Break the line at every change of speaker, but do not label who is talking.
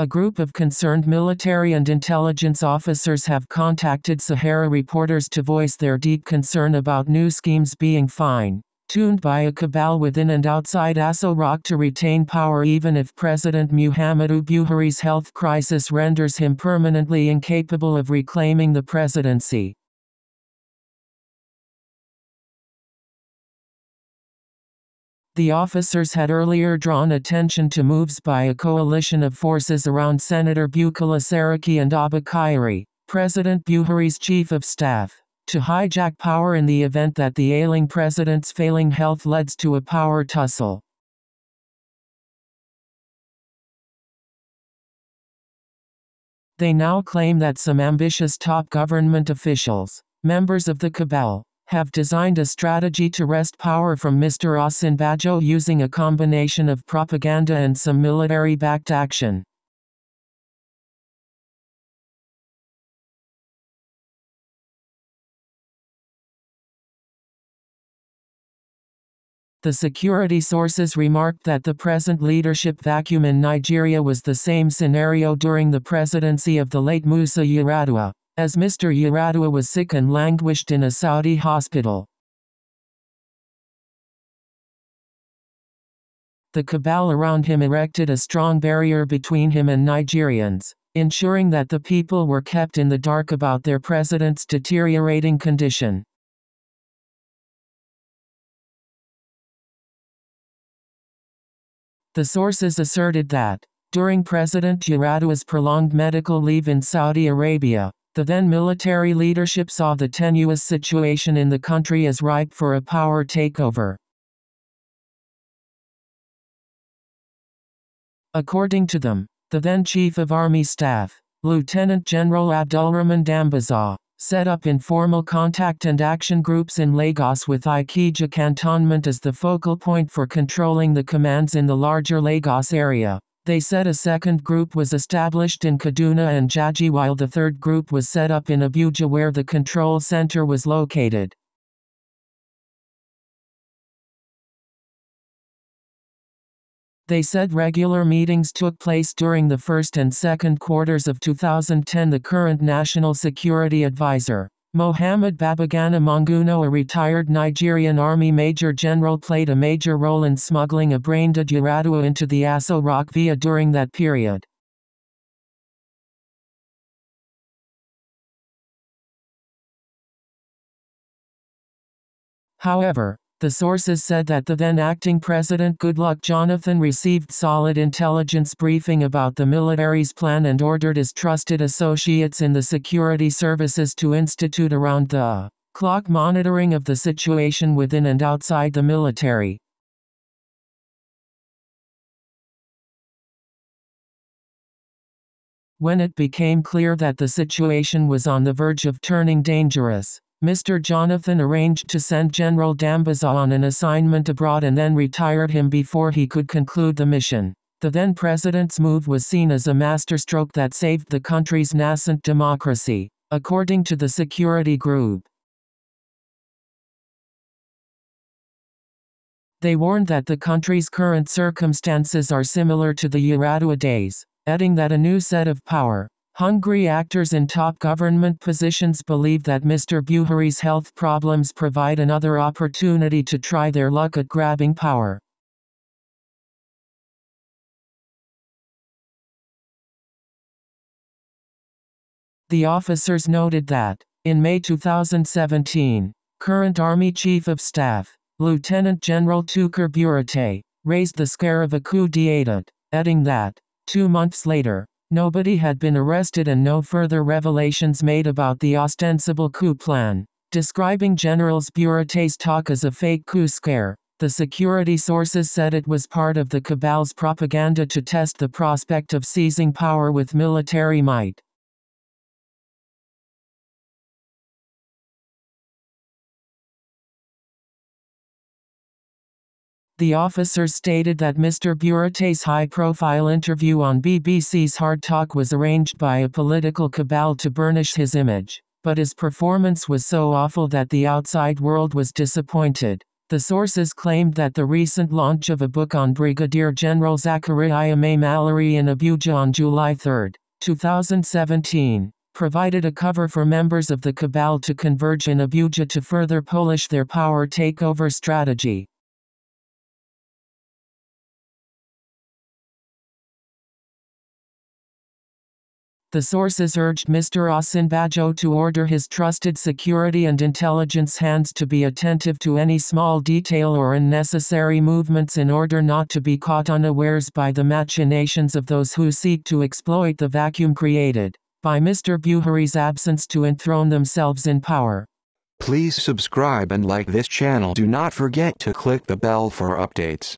A group of concerned military and intelligence officers have contacted Sahara reporters to voice their deep concern about new schemes being fine-tuned by a cabal within and outside Aso Rock to retain power even if President Muhammadu Buhari's health crisis renders him permanently incapable of reclaiming the presidency. The officers had earlier drawn attention to moves by a coalition of forces around Senator Bukola Saraki and Abba Kyari, President Buhari's chief of staff, to hijack power in the event that the ailing president's failing health leads to a power tussle. They now claim that some ambitious top government officials, members of the cabal, have designed a strategy to wrest power from Mr. Osinbajo using a combination of propaganda and some military-backed action. The security sources remarked that the present leadership vacuum in Nigeria was the same scenario during the presidency of the late Musa Yar'Adua, as Mr. Yar'Adua was sick and languished in a Saudi hospital. The cabal around him erected a strong barrier between him and Nigerians, ensuring that the people were kept in the dark about their president's deteriorating condition. The sources asserted that, during President Yar'Adua's prolonged medical leave in Saudi Arabia, the then military leadership saw the tenuous situation in the country as ripe for a power takeover. According to them, the then Chief of Army Staff, Lieutenant General Abdulrahman Dambaza, set up informal contact and action groups in Lagos with Ikeja Cantonment as the focal point for controlling the commands in the larger Lagos area. They said a second group was established in Kaduna and Jaji while the third group was set up in Abuja where the control center was located. They said regular meetings took place during the first and second quarters of 2010. The current National Security Advisor, Mohammed Babagana Manguno, a retired Nigerian Army Major General, played a major role in smuggling a brain-dead Yar'Adua into the Aso Rock via during that period. However, the sources said that the then acting president Goodluck Jonathan received solid intelligence briefing about the military's plan and ordered his trusted associates in the security services to institute around-the-clock monitoring of the situation within and outside the military. When it became clear that the situation was on the verge of turning dangerous, Mr. Jonathan arranged to send General Dambaza on an assignment abroad and then retired him before he could conclude the mission. The then president's move was seen as a masterstroke that saved the country's nascent democracy, according to the security group. They warned that the country's current circumstances are similar to the Yar'Adua days, adding that a new set of power-hungry actors in top government positions believe that Mr. Buhari's health problems provide another opportunity to try their luck at grabbing power. The officers noted that, in May 2017, current Army Chief of Staff, Lieutenant General Tukur Buratai, raised the scare of a coup d'état, adding that, 2 months later, nobody had been arrested and no further revelations made about the ostensible coup plan. Describing General Buratai's talk as a fake coup scare, the security sources said it was part of the cabal's propaganda to test the prospect of seizing power with military might. The officers stated that Mr. Buratai's high-profile interview on BBC's Hard Talk was arranged by a political cabal to burnish his image, but his performance was so awful that the outside world was disappointed. The sources claimed that the recent launch of a book on Brigadier General Zachariah May Mallory in Abuja on July 3, 2017, provided a cover for members of the Cabal to converge in Abuja to further polish their power takeover strategy. The sources urged Mr. Osinbajo to order his trusted security and intelligence hands to be attentive to any small detail or unnecessary movements in order not to be caught unawares by the machinations of those who seek to exploit the vacuum created by Mr. Buhari's absence to enthrone themselves in power.
Please subscribe and like this channel. Do not forget to click the bell for updates.